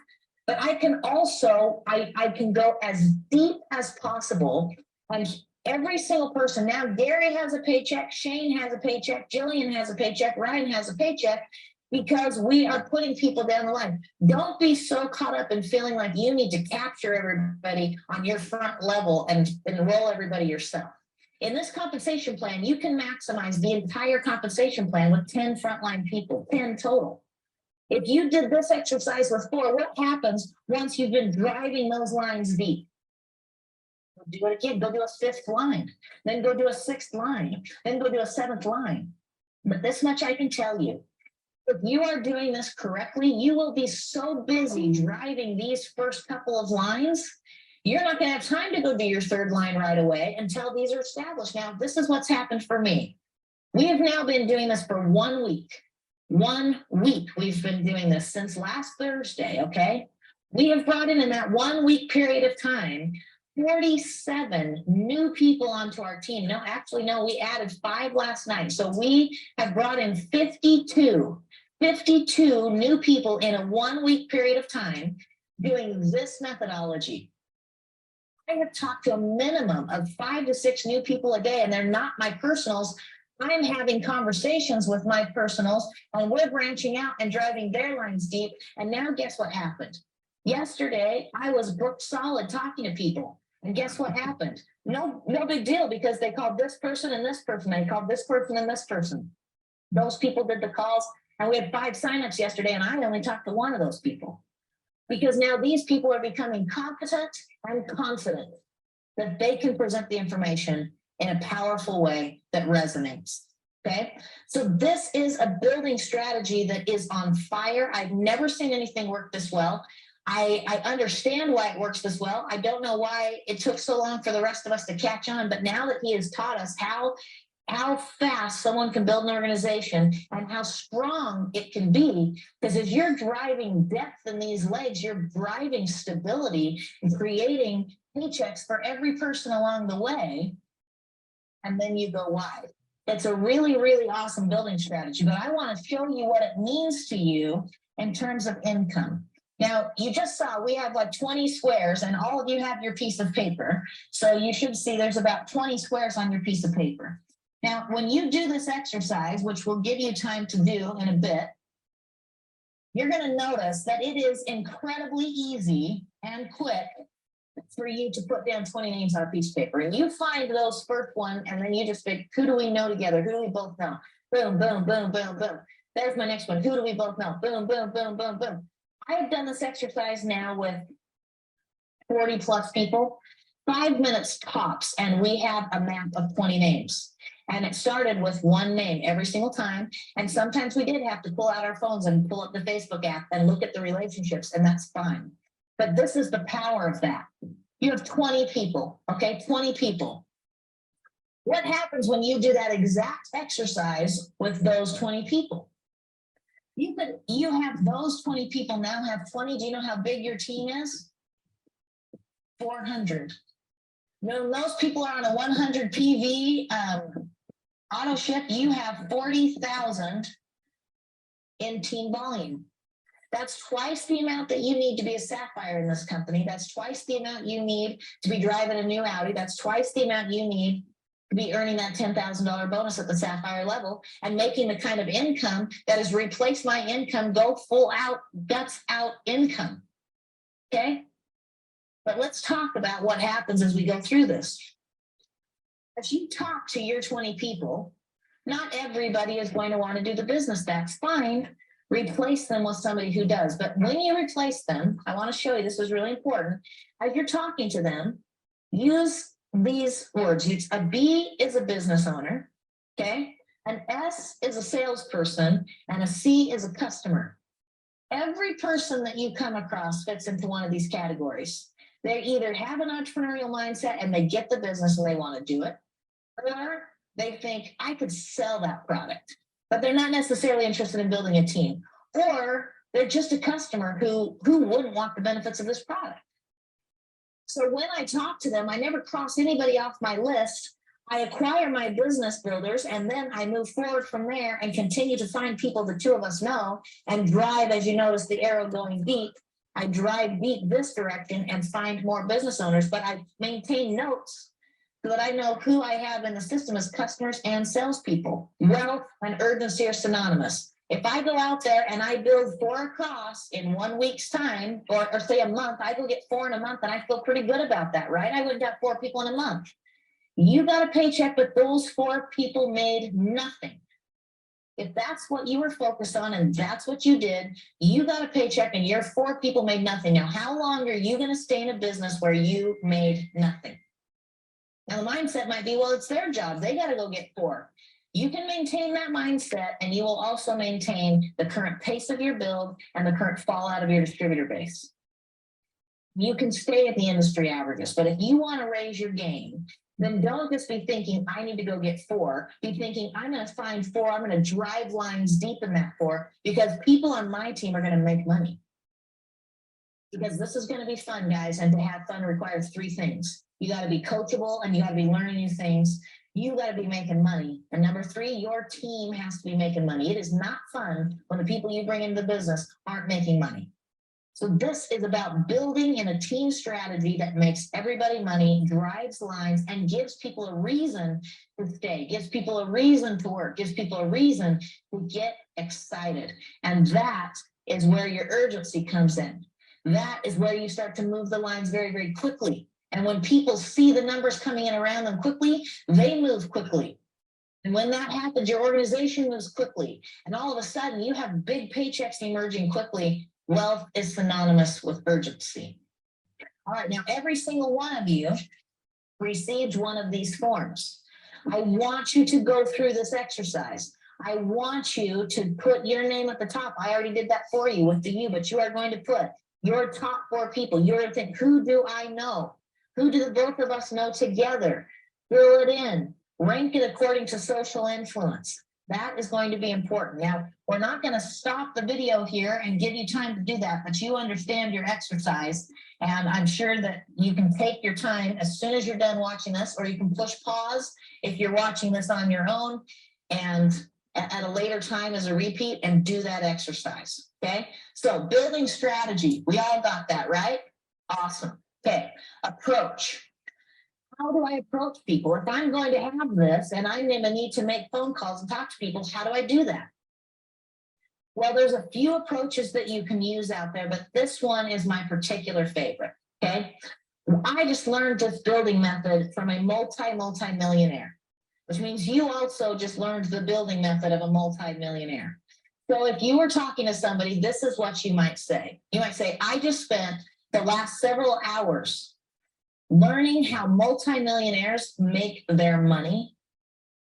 but I can also, I can go as deep as possible. And Every single person. Now Gary has a paycheck, Shane has a paycheck, Jillian has a paycheck, Ryan has a paycheck, because we are putting people down the line. Don't be so caught up in feeling like you need to capture everybody on your front level and enroll everybody yourself. In this compensation plan, you can maximize the entire compensation plan with 10 frontline people, 10 total. If you did this exercise with 4, what happens once you've been driving those lines deep? Do it again, go do a 5th line, then go do a 6th line, then go do a 7th line. But this much I can tell you, if you are doing this correctly, you will be so busy driving these first couple of lines, you're not gonna have time to go do your 3rd line right away until these are established. Now, this is what's happened for me. We have now been doing this for 1 week. 1 week we've been doing this since last Thursday, okay? We have brought in that 1 week period of time 47 new people onto our team. No, actually, no, we added 5 last night. So we have brought in 52 new people in a 1 week period of time doing this methodology. I have talked to a minimum of 5 to 6 new people a day, and they're not my personals. I'm having conversations with my personals, and we're branching out and driving their lines deep. And now guess what happened? Yesterday, I was booked solid talking to people. And guess what happened? No big deal, because they called this person and this person. They called this person and this person. Those people did the calls, and we had 5 signups yesterday, and I only talked to 1 of those people. Because now these people are becoming competent and confident that they can present the information in a powerful way that resonates. Okay, so this is a building strategy that is on fire. I've never seen anything work this well. I understand why it works this well. I don't know why it took so long for the rest of us to catch on, but now that he has taught us how fast someone can build an organization and how strong it can be, because as you're driving depth in these legs, you're driving stability and creating paychecks for every person along the way, and then you go wide. It's a really, really awesome building strategy, but I want to show you what it means to you in terms of income. Now, you just saw we have like 20 squares, and all of you have your piece of paper. So you should see there's about 20 squares on your piece of paper. Now, when you do this exercise, which we'll give you time to do in a bit, you're going to notice that it is incredibly easy and quick for you to put down 20 names on a piece of paper. And you find those first one, and then you just think, who do we know together? Who do we both know? Boom, boom, boom, boom, boom. There's my next one. Who do we both know? Boom, boom, boom, boom, boom. I have done this exercise now with 40 plus people, 5 minutes tops, and we have a map of 20 names. And it started with 1 name every single time. And sometimes we did have to pull out our phones and pull up the Facebook app and look at the relationships, and that's fine. But this is the power of that. You have 20 people, okay? 20 people. What happens when you do that exact exercise with those 20 people? You have those 20 people now have 20. Do you know how big your team is? 400. When those people are on a 100 PV auto ship, you have 40,000 in team volume. That's twice the amount that you need to be a Sapphire in this company. That's twice the amount you need to be driving a new Audi. That's twice the amount you need to be earning that $10,000 bonus at the Sapphire level and making the kind of income that has replaced my income, go full out, guts out income. Okay? But let's talk about what happens as we go through this. As you talk to your 20 people, not everybody is going to want to do the business. That's fine. Replace them with somebody who does. But when you replace them, I want to show you, this is really important. As you're talking to them, use these words. A B is a business owner, okay? An S is a salesperson, and a C is a customer. Every person that you come across fits into one of these categories. They either have an entrepreneurial mindset and they get the business and they want to do it, or they think I could sell that product, but they're not necessarily interested in building a team, or they're just a customer who wouldn't want the benefits of this product. So when I talk to them, I never cross anybody off my list. I acquire my business builders, and then I move forward from there and continue to find people the 2 of us know and drive, as you notice the arrow going deep. I drive deep this direction and find more business owners, but I maintain notes so that I know who I have in the system as customers and salespeople. Wealth and urgency are synonymous. If I go out there and I build 4 across in 1 week's time, or say a month, I go get 4 in a month, and I feel pretty good about that, right? I wouldn't have 4 people in a month. You got a paycheck, but those 4 people made nothing. If that's what you were focused on and that's what you did, you got a paycheck and your 4 people made nothing. Now, how long are you going to stay in a business where you made nothing? Now, the mindset might be, well, it's their job. They got to go get 4. You can maintain that mindset, and you will also maintain the current pace of your build and the current fallout of your distributor base. You can stay at the industry averages, but if you want to raise your game, then don't just be thinking, I need to go get 4. Be thinking, I'm going to find 4. I'm going to drive lines deep in that 4, because people on my team are going to make money. Because this is going to be fun, guys, and to have fun requires 3 things. You got to be coachable, and you got to be learning new things. You got to be making money. And number 3, your team has to be making money. It is not fun when the people you bring into the business aren't making money. So this is about building in a team strategy that makes everybody money, drives lines, and gives people a reason to stay, gives people a reason to work, gives people a reason to get excited. And that is where your urgency comes in. That is where you start to move the lines very, very quickly. And when people see the numbers coming in around them quickly, they move quickly. And when that happens, your organization moves quickly. And all of a sudden, you have big paychecks emerging quickly. Wealth is synonymous with urgency. All right, now every single one of you received one of these forms. I want you to go through this exercise. I want you to put your name at the top. I already did that for you with the you, but you are going to put your top 4 people. You're going to think, who do I know? Who do the both of us know together? Fill it in. Rank it according to social influence. That is going to be important. Now, we're not going to stop the video here and give you time to do that, but you understand your exercise. And I'm sure that you can take your time as soon as you're done watching this, or you can push pause if you're watching this on your own, and at a later time as a repeat, and do that exercise. Okay, so building strategy, we all got that, right? Awesome. Okay, approach. How do I approach people? If I'm going to have this and I'm going to need to make phone calls and talk to people, how do I do that? Well, there's a few approaches that you can use out there, but this one is my particular favorite. Okay, I just learned this building method from a multi-millionaire, which means you also just learned the building method of a multi-millionaire. So if you were talking to somebody, this is what you might say. You might say, I just spent the last several hours learning how multimillionaires make their money.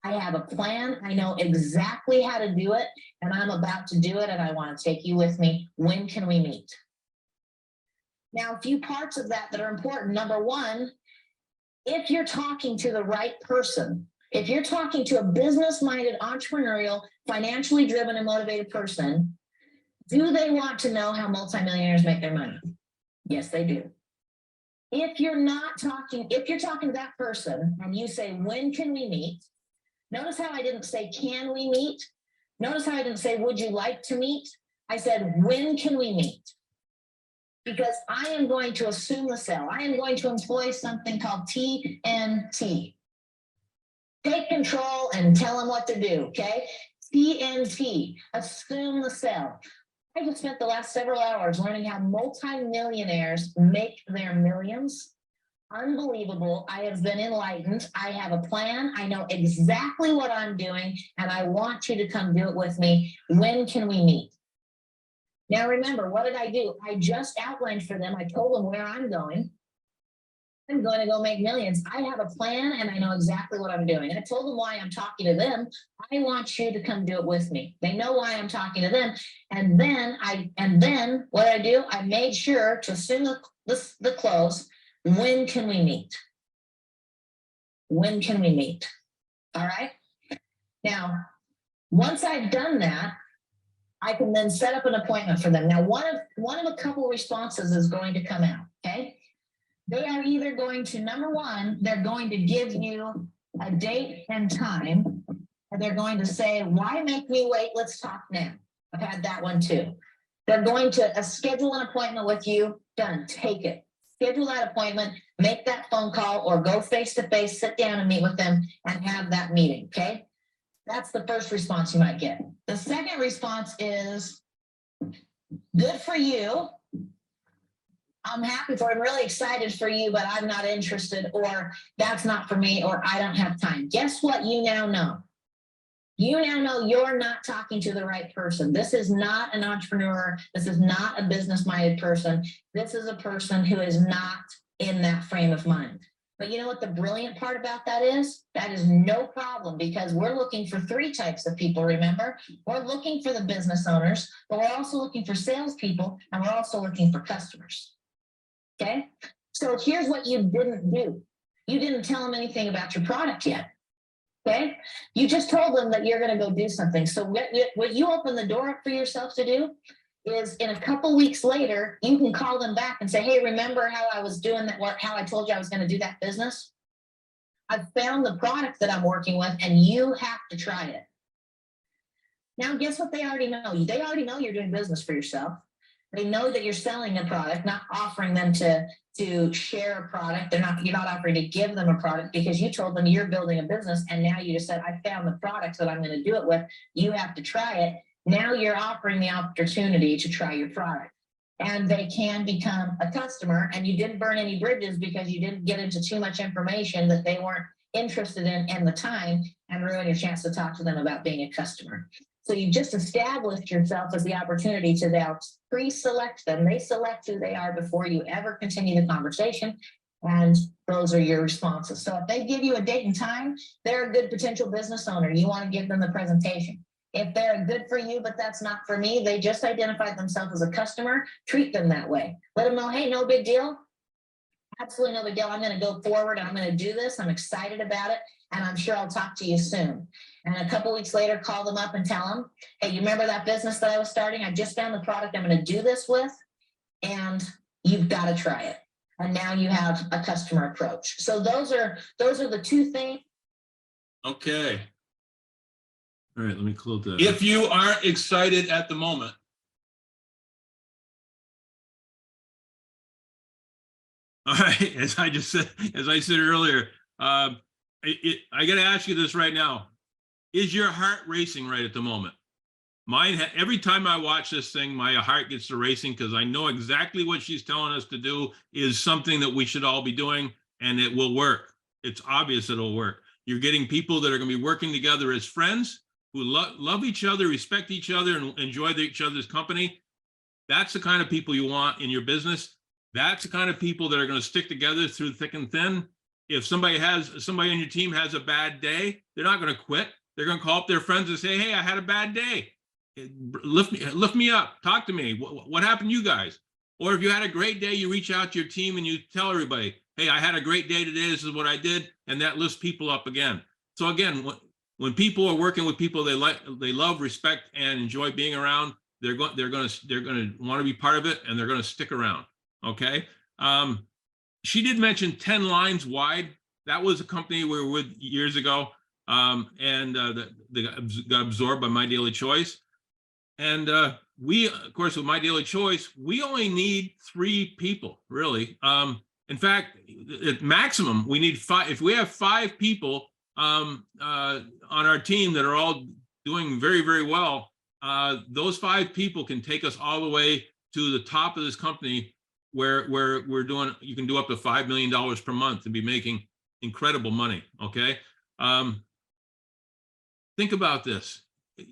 I have a plan. I know exactly how to do it, and I'm about to do it, and I want to take you with me. When can we meet? Now, a few parts of that are important. Number 1, if you're talking to the right person, if you're talking to a business-minded, entrepreneurial, financially driven and motivated person, do they want to know how multimillionaires make their money? Yes, they do. If you're talking to that person and you say, when can we meet? Notice how I didn't say, can we meet? Notice how I didn't say, would you like to meet? I said, when can we meet? Because I am going to assume the sell. I am going to employ something called TNT. Take control and tell them what to do, okay? TNT, assume the sell. I just spent the last several hours learning how multimillionaires make their millions. Unbelievable. I have been enlightened. I have a plan. I know exactly what I'm doing, and I want you to come do it with me. When can we meet? Now, remember, what did I do? I just outlined for them. I told them where I'm going. I'm going to go make millions. I have a plan, and I know exactly what I'm doing. I told them why I'm talking to them. I want you to come do it with me. They know why I'm talking to them. And then what did I do? I made sure to assume the close. When can we meet? When can we meet? All right. Now, once I've done that, I can then set up an appointment for them. Now, one of a couple responses is going to come out. Okay. They are either going to, number 1, they're going to give you a date and time, and they're going to say, why make me wait? Let's talk now. I've had that one too. They're going to schedule an appointment with you. Done. Take it. Schedule that appointment, make that phone call, or go face to face, sit down and meet with them and have that meeting, okay? That's the first response you might get. The second response is, good for you. I'm happy for, I'm really excited for you, but I'm not interested, or that's not for me, or I don't have time. Guess what? You now know. You now know you're not talking to the right person. This is not an entrepreneur. This is not a business-minded person. This is a person who is not in that frame of mind. But you know what the brilliant part about that is? That is no problem, because we're looking for 3 types of people, remember? We're looking for the business owners, but we're also looking for salespeople, and we're also looking for customers. Okay, so here's what you didn't do. You didn't tell them anything about your product yet. Okay, you just told them that you're going to go do something. So what you open the door up for yourself to do is, in a couple weeks later, you can call them back and say, hey, remember how I was doing that work, how I told you I was going to do that business? I've found the product that I'm working with, and you have to try it. Now, guess what they already know? They already know you're doing business for yourself. They know that you're selling a product, not offering them to share a product. You're not offering to give them a product, because you told them you're building a business, and now you just said, I found the products that I'm going to do it with. You have to try it. Now you're offering the opportunity to try your product, and they can become a customer, and you didn't burn any bridges because you didn't get into too much information that they weren't interested in the time, and ruin your chance to talk to them about being a customer. So you just established yourself as the opportunity to now pre-select them. They select who they are before you ever continue the conversation. And those are your responses. So if they give you a date and time, they're a good potential business owner. You want to give them the presentation. If they're good for you, but that's not for me, they just identified themselves as a customer, treat them that way. Let them know, hey, no big deal. Absolutely no big deal. I'm going to go forward. I'm going to do this. I'm excited about it. And I'm sure I'll talk to you soon. And a couple weeks later, call them up and tell them, hey, you remember that business that I was starting? I just found the product I'm going to do this with, and you've got to try it. And now you have a customer approach. So those are the 2 things. Okay. All right, let me close that. If you aren't excited at the moment, all right, as I said earlier, I got to ask you this right now. Is your heart racing right at the moment? Mine, every time I watch this thing, my heart gets to racing, because I know exactly what she's telling us to do is something that we should all be doing, and it will work. It's obvious it'll work. You're getting people that are going to be working together as friends, who love each other, respect each other, and enjoy each other's company. That's the kind of people you want in your business. That's the kind of people that are going to stick together through thick and thin. If somebody on your team has a bad day, they're not going to quit. They're going to call up their friends and say, hey, I had a bad day. Lift me up. Talk to me. What happened to you guys? Or if you had a great day, you reach out to your team and you tell everybody, hey, I had a great day today. This is what I did. And that lifts people up again. So again, when people are working with people they love, respect, and enjoy being around, they're going to want to be part of it, and they're going to stick around. Okay. She did mention 10 lines wide. That was a company we were with years ago. And they got absorbed by My Daily Choice. And we, of course, with My Daily Choice, we only need 3 people, really. In fact, at maximum, we need 5. If we have 5 people on our team that are all doing very, very well, those 5 people can take us all the way to the top of this company, where you can do up to $5 million per month and be making incredible money. Okay. Think about this.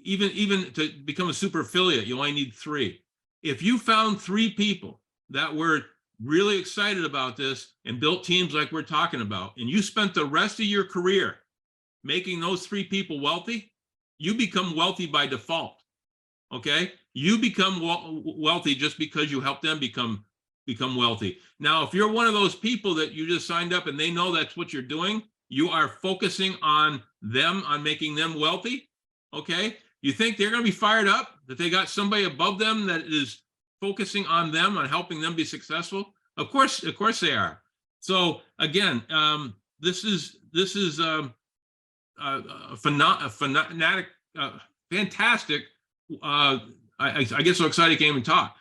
Even to become a super affiliate, you only need 3. If you found 3 people that were really excited about this and built teams like we're talking about, and you spent the rest of your career making those 3 people wealthy, you become wealthy by default. Okay. You become wealthy just because you help them become wealthy. Now, if you're one of those people that you just signed up and they know that's what you're doing, you are focusing on them, on making them wealthy. Okay. You think they're going to be fired up that they got somebody above them that is focusing on them, on helping them be successful? Of course they are. So again, this is a fantastic. I get so excited I can't even talk.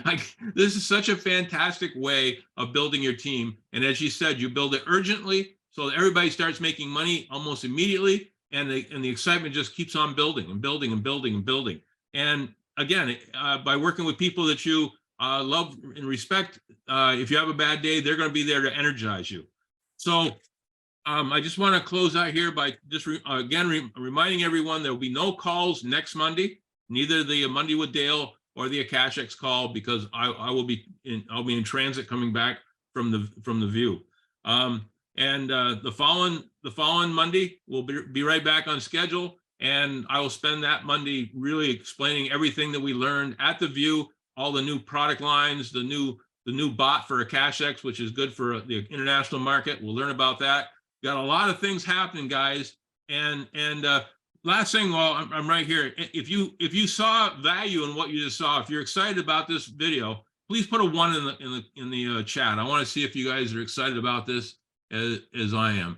Like, this is such a fantastic way of building your team. And as you said, you build it urgently so that everybody starts making money almost immediately. And the excitement just keeps on building and building and building and building. And again, by working with people that you love and respect, if you have a bad day, they're going to be there to energize you. So I just want to close out here by just reminding everyone there will be no calls next Monday, neither the Monday with Dale or the Akashics call, because I'll be in transit coming back from the view. And the following Monday we'll be right back on schedule, and I will spend that Monday really explaining everything that we learned at the view, all the new product lines, the new bot for Akashics, which is good for the international market. We'll learn about that. Got a lot of things happening, guys. And last thing, while I'm right here, if you saw value in what you just saw, if you're excited about this video, please put a 1 in the chat. I want to see if you guys are excited about this as I am.